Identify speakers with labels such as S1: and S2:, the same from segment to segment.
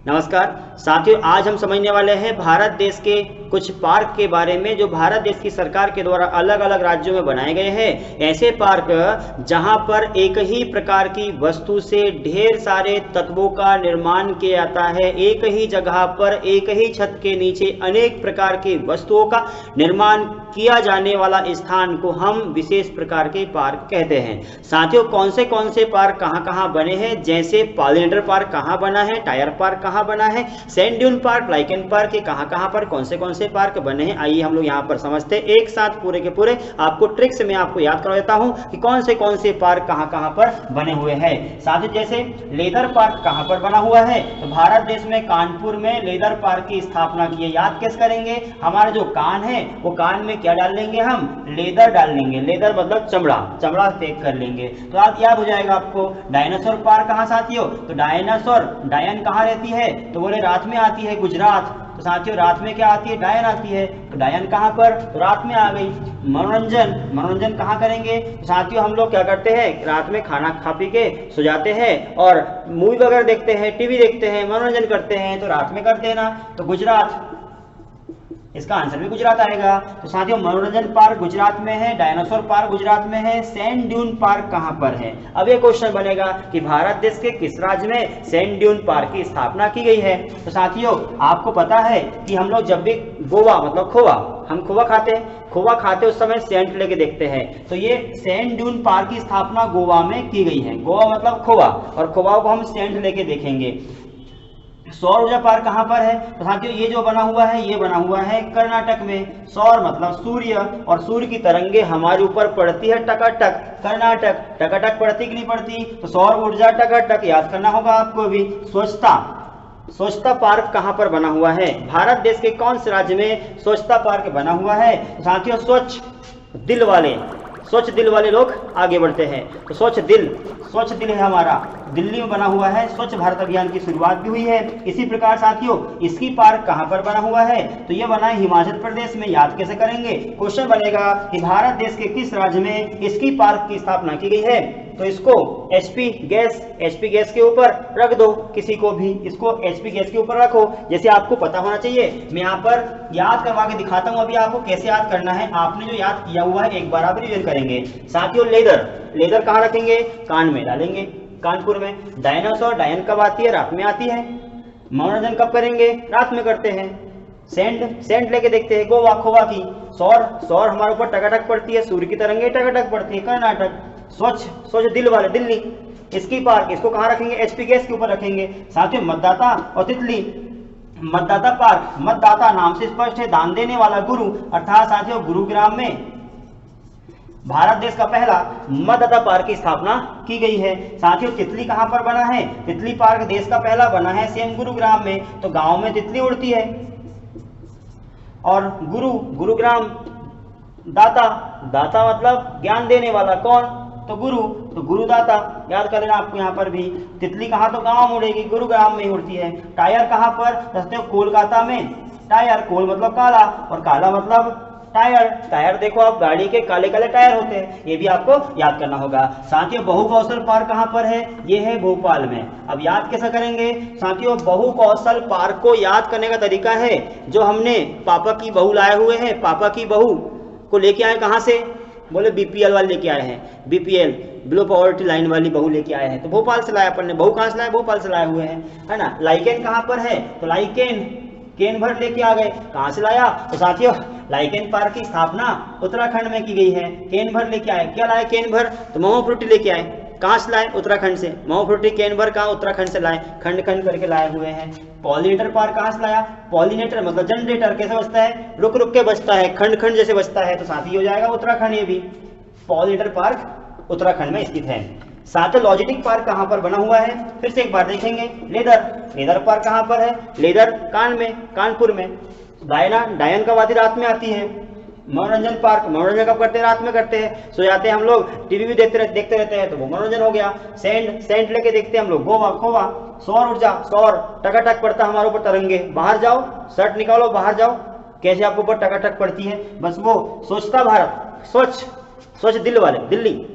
S1: नमस्कार साथियों, आज हम समझने वाले हैं भारत देश के कुछ पार्क के बारे में जो भारत देश की सरकार के द्वारा अलग अलग राज्यों में बनाए गए हैं। ऐसे पार्क जहां पर एक ही प्रकार की वस्तु से ढेर सारे तत्वों का निर्माण किया जाता है, एक ही जगह पर एक ही छत के नीचे अनेक प्रकार की वस्तुओं का निर्माण किया जाने वाला स्थान को हम विशेष प्रकार के पार्क कहते हैं। साथियों, कौन से पार्क कहां बने हैं, जैसे पॉलिनेटर पार्क कहां बना है, टायर पार्क कहां बना है, sand dune park, lichen park, ये कहां पर कौन से पार्क बने हैं, आइए हम लोग यहां पर समझते हैं एक साथ पूरे के पूरे। आपको ट्रिक्स में आपको याद करवा देता हूं कि कौन से पार्क कहां पर बने हुए हैं। साथियों, जैसे लेदर पार्क कहां पर बना हुआ है, तो भारत देश में कानपुर में लेदर पार्क की स्थापना की है। याद कैसे करेंगे, हमारा जो कान है वो कान में क्या डाल लेंगे, हम लेदर डाल लेंगे। लेदर मतलब चमड़ा पैक कर लेंगे, तो आप याद हो जाएगा आपको। डायनासोर पार्क कहां साथियों, तो डायन कहां रहती है, तो बोले रात में आती है, गुजरात। तो साथियों, रात में क्या आती है, डायन आती है, तो डायन कहां पर, तो रात में आ गई। मनोरंजन कहां करेंगे, तो साथियों हम लोग क्या करते हैं, रात में खाना खा पी के सो जाते हैं और मूवी वगैरह देखते हैं, टीवी देखते हैं, मनोरंजन करते हैं, तो रात में करते हैं ना, तो गुजरात, इसका आंसर भी गुजरात आएगा। तो साथियों, मनोरंजन पार्क गुजरात में है, डायनासोर पार्क गुजरात में है, सैंड ड्यून पार्क कहां पर है। अब ये क्वेश्चन बनेगा कि भारत देश के किस राज्य में सैंड ड्यून पार्क की स्थापना की गई है। तो साथियों, आपको पता है कि हम लोग जब भी गोवा मतलब खोवा, हम खोवा खाते उस समय सेंट लेके देखते हैं। तो ये सैंड ड्यून पार्क की स्थापना गोवा में की गई है। गोवा मतलब खोवा, और खोवा को हम सेंट लेके देखेंगे। सौर ऊर्जा पार्क कहां पर है, तो साथियों ये जो बना हुआ है, ये बना हुआ है कर्नाटक में। सौर मतलब सूर्य, और सूर्य की तरंगे हमारे ऊपर पड़ती है टकाटक। कर्नाटक टकाटक पड़ती कि नहीं पड़ती, तो सौर ऊर्जा टकाटक याद करना होगा आपको भी। स्वच्छता पार्क कहां पर बना हुआ है, भारत देश के कौन से राज्य में स्वच्छता पार्क बना हुआ है। तो साथियों, स्वच्छ दिल वाले लोग आगे बढ़ते हैं, तो स्वच्छ दिल है हमारा, दिल्ली में बना हुआ है। स्वच्छ भारत अभियान की शुरुआत भी हुई है। इसी प्रकार साथियों, स्की पार्क कहां पर बना हुआ है, तो यह बना है हिमाचल प्रदेश में। याद कैसे करेंगे, क्वेश्चन बनेगा कि भारत देश के किस राज्य में स्की पार्क की स्थापना की गई है, तो इसको एचपी गैस के ऊपर रख दो, किसी को भी इसको एचपी गैस के ऊपर रखो। जैसे आपको पता होना चाहिए, मैं यहाँ पर याद करवा के दिखाता हूँ अभी आपको कैसे याद करना है। आपने जो याद किया हुआ है एक बार आप रिवीजन करेंगे। साथियों, लेदर कहाँ रखेंगे, कान में डालेंगे, कानपुर में। डायनासोर, डायन कब आती है, रात में आती है। मनोरंजन कब करेंगे, रात में करते हैं। सेंट लेके देखते हैं, गोवा खोवा की। सौर हमारे ऊपर टकाटक पड़ती है, सूर्य की तरंगे टकाटक पड़ती है, कर्नाटक। स्वच्छ दिल वाले दिल्ली। स्की पार्क, इसको कहाँ रखेंगे, एचपी गैस के ऊपर रखेंगे। साथियों, मतदाता और तितली। मतदाता पार्क, मतदाता नाम से स्पष्ट है, दान देने वाला गुरु, अर्थात साथियों गुरुग्राम में भारत देश का पहला मतदाता पार्क की स्थापना की गई है। साथियों, तितली कहां पर बना है, तितली पार्क देश का पहला बना है सेम गुरुग्राम में। तो गांव में तितली उड़ती है, और गुरुग्राम। दाता मतलब ज्ञान देने वाला, कौन, तो गुरुदाता। याद कर लेना आपको यहाँ पर भी। तितली कहाँ, तो गांव में उड़ेगी, गुरुग्राम में उड़ती है। टायर कहाँ पर, तो कोलकाता में। टायर, कोल मतलब काला, और काला मतलब टायर देखो आप, गाड़ी के काले काले टायर होते हैं, ये भी आपको याद करना होगा। साथियों, बहुकौशल पार्क कहां पर है, ये है भोपाल में। अब याद कैसे करेंगे साथियों, बहुकौशल पार्क को याद करने का तरीका है, जो हमने पापा की बहू लाए हुए हैं, पापा की बहू को लेके आए कहां से, बोले बीपीएल वाले लेके आए हैं, बीपीएल बिलो पॉवर्टी लाइन वाली बहू लेके आए हैं, तो भोपाल से लाया अपन ने। बहू कहां से लाया, भोपाल से लाए हुए हैं, है ना। लाइकेन कहां पर है, तो लाइकेन केन भर लेके आ गए, कहां से लाया, तो साथियों लाइकेन पार्क की स्थापना उत्तराखंड में की गई है। केन भर लेके आए, क्या लाए केन भर, तो महो फ्रूटी लेके आए, कहां से लाए, उत्तराखंड से। महो फ्रूटी केन भर कहां, उत्तराखंड से लाए, खंड करके लाए हुए हैं। पॉलिनेटर पार्क कहां से लाया, पॉलिनेटर मतलब जनरेटर, कैसे बजता है, रुक के बजता है, खंड जैसे बजता है, तो साथी हो जाएगा उत्तराखंड। ये भी पॉलिनेटर पार्क उत्तराखंड में स्थित है। साथ लॉजिटिक पार्क कहां पर बना हुआ है, फिर से एक बार देखेंगे। लेदर पार्क कहां पर है, लेदर कान में, कानपुर में। डायन कब आती, रात में आती है। मनोरंजन पार्क, मनोरंजन कब करते हैं, रात में करते हैं, सो जाते हैं हम लोग, टीवी भी देखते रहते हैं, तो वो मनोरंजन हो गया। सेंट लेके देखते हैं हम लोग, गोवा खोवा। सौर ऊर्जा, सौर टकाटक पड़ता हमारे ऊपर तरंगे, बाहर जाओ, शर्ट निकालो, बाहर जाओ, कैसे आपके ऊपर टकाटक पड़ती है, बस वो। स्वच्छता भारत, स्वच्छ दिल वाले, दिल्ली।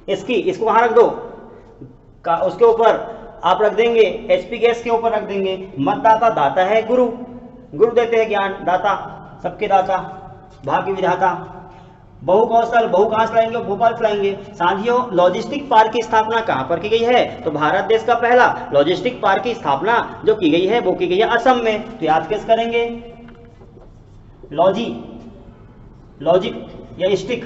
S1: इसको कहां रख दो, उसके ऊपर आप रख देंगे एचपी गैस के ऊपर रख देंगे। मतदाता, दाता है गुरु, गुरु देते हैं ज्ञान, दाता सबके दाता, भाग्य विधाता। बहुकौशल, बहु कहां से लाएंगे, भोपाल से लाएंगे। साथियों, लॉजिस्टिक पार्क की स्थापना कहां पर की गई है, तो भारत देश का पहला लॉजिस्टिक पार्क की स्थापना जो की गई है वो की गई है असम में। तो याद कैसे करेंगे, लॉजिक या स्टिक,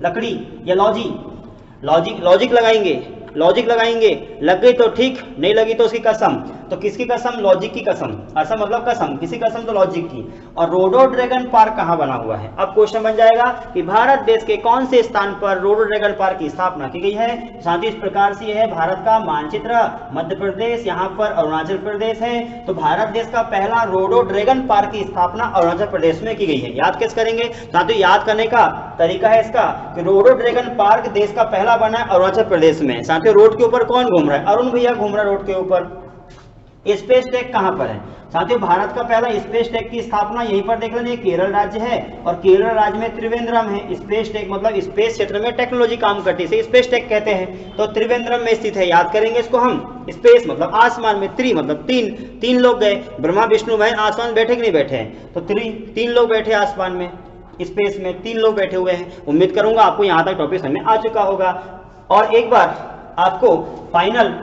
S1: लकड़ी या लॉजिक लगाएंगे, लॉजिक लगाएंगे। लग गई तो ठीक, नहीं लगी तो उसकी कसम। तो किसकी कसम, लॉजिक की कसम। असम मतलब कसम, किसी कसम तो लॉजिक की। और रोडोड्रैगन पार्क कहां बना हुआ है, अब क्वेश्चन बन जाएगा कि भारत देश के कौन से स्थान पर रोडोड्रैगन पार्क की स्थापना की गई है। साथियों, इस प्रकार से है भारत का मानचित्र, मध्य प्रदेश, यहाँ पर अरुणाचल प्रदेश है। तो भारत देश का पहला रोडोड्रैगन पार्क की स्थापना अरुणाचल प्रदेश में की गई है। याद कैसे करेंगे साथियों, याद करने का तरीका है इसका कि रोडोड्रैगन पार्क देश का पहला बना है अरुणाचल प्रदेश में। साथियों, रोड के ऊपर कौन घूम रहा है, अरुण भैया घूम रहा है रोड के ऊपर। स्पेस टेक कहां पर है, साथियों भारत का पहला स्पेस टेक की स्थापना यहीं पर देख लेंगे, केरल राज्य है और केरल राज्य में त्रिवेंद्रम है। स्पेस टेक मतलब स्पेस क्षेत्र में टेक्नोलॉजी काम करती है, स्पेस टेक कहते हैं। तो त्रिवेंद्रम में स्थित है, याद करेंगे इसको हम। स्पेस मतलब आसमान में, त्रि मतलब तीन लोग गए, ब्रह्मा विष्णु महेश आसमान बैठे कि नहीं बैठे हैं, तो तीन लोग बैठे आसमान में, स्पेस में 3 लोग बैठे हुए हैं। उम्मीद करूंगा आपको यहां तक टॉपिक समझ में आ चुका होगा। और एक बार आपको फाइनल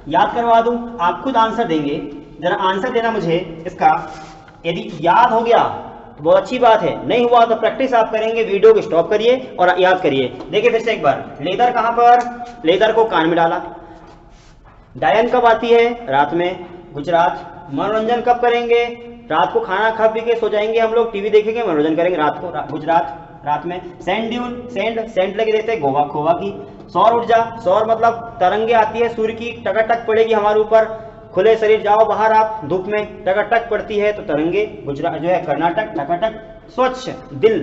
S1: याद करवा दूं, आप खुद आंसर देंगे, जरा आंसर देना मुझे इसका। यदि याद हो गया तो बहुत अच्छी बात है, नहीं हुआ तो प्रैक्टिस आप करेंगे। वीडियो को स्टॉप करिए और याद करिए। देखिए फिर से एक बार, लेदर कहां पर, लेदर को कान में डाला। डायन कब आती है, रात में, गुजरात। मनोरंजन कब करेंगे, रात को खाना खा पी के सो जाएंगे हम लोग, टीवी देखेंगे, मनोरंजन करेंगे रात को, गुजरात रात में। सैंड ड्यून, सेंट लगे रहते हैं गोवा, खोवा की। सौर ऊर्जा, सौर मतलब तरंगे आती है सूर्य की, टकटक पड़ेगी हमारे ऊपर, खुले शरीर जाओ बाहर आप धूप में, टकटक पड़ती है तो तरंगे, गुजरात जो है कर्नाटक, टकटक। स्वच्छ दिल,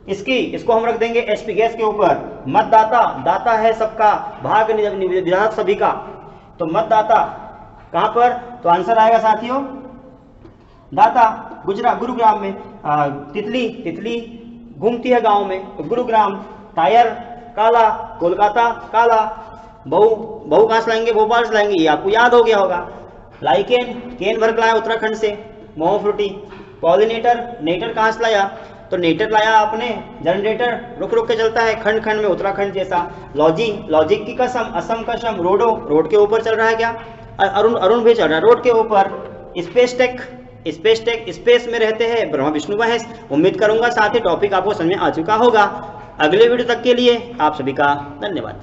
S1: इसको हम रख देंगे एचपी गैस के ऊपर। मतदाता, दाता है सबका, भाग्य विधाता सभी का। तो मतदाता कहां पर, तो आंसर आएगा साथियों दाता, गुरुग्राम में। तितली घूमती है गांव में, तो गुरुग्राम। टायर काला, कोलकाता काला। बहु कहां से लाएंगे, भोपाल से लाएंगे, ये आपको याद हो गया होगा। लाइकेन, केन भर लाया उत्तराखंड से, मोहफ्रूटी। पॉलिनेटर, नेटर कहां से लाया, तो नेटर लाया आपने, जनरेटर रुक के चलता है खंड में, उत्तराखंड जैसा। लॉजिक की कसम, असम कसम। रोड के ऊपर चल रहा है क्या, अरुण भी चल रहा है रोड के ऊपर। स्पेस टेक, स्पेस में रहते हैं ब्रह्मा विष्णु महेश। उम्मीद करूंगा साथ ही टॉपिक आपको समझ में आ चुका होगा। अगले वीडियो तक के लिए आप सभी का धन्यवाद।